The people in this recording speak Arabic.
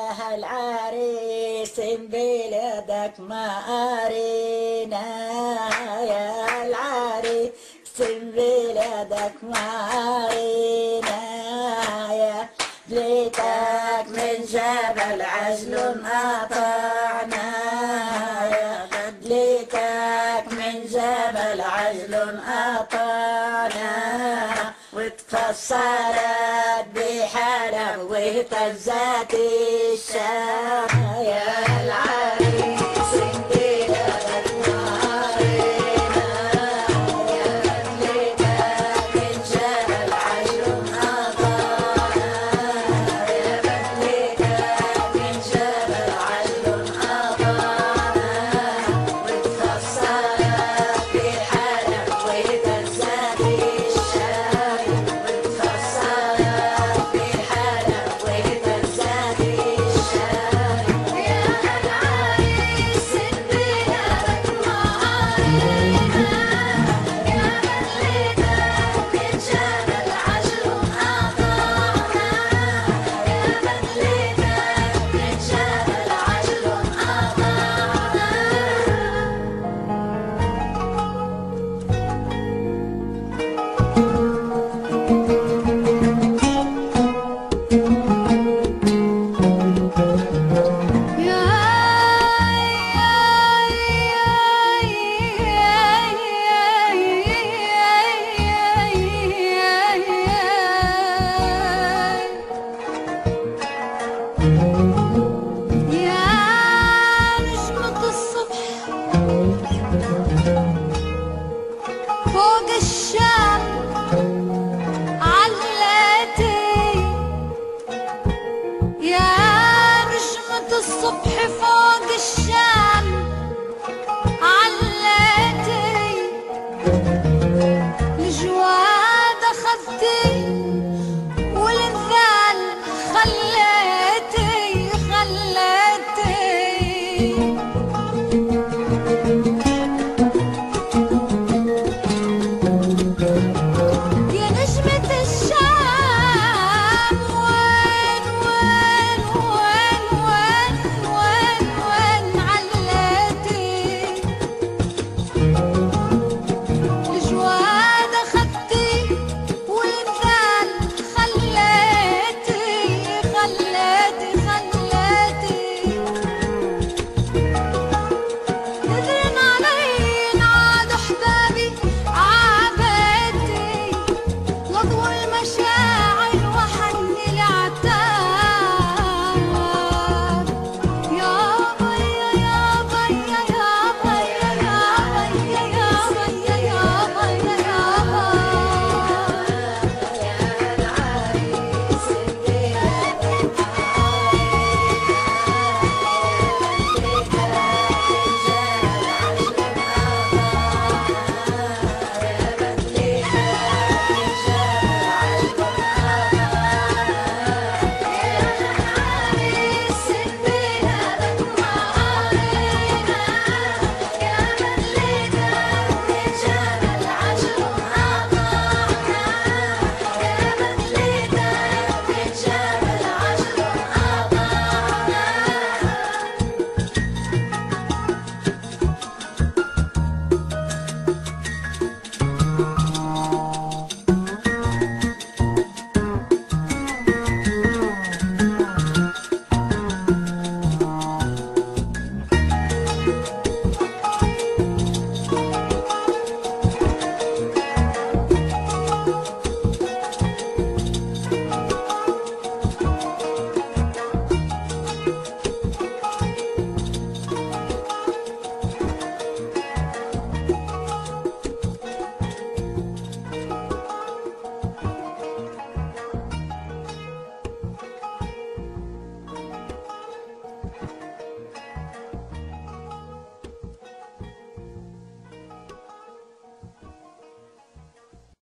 العريس بلادك ما أرينا، يا العريس بلادك ما أرينا، يا ليتك من جبل عجل قطعنا، يا ليتك من جبل عجل قطعنا، وتفسرت بحلب واهتزت الشام، يا العريس بلادك ما أرينا، يا ليتك من جبل عجل قطعنا، يا ليتك من جبل عجل قطعنا، وتفسرت بحلب واهتزت الشام، وتفسرت بحلب واهتزت الشام، يا العريس بلادك ما أرينا، يا بدلتك من جبل عجل قطعنا، يا بدلتك من جبل عجل يا نجمة الصبح فوق الشام عليتي، يا نجمة الصبح فوق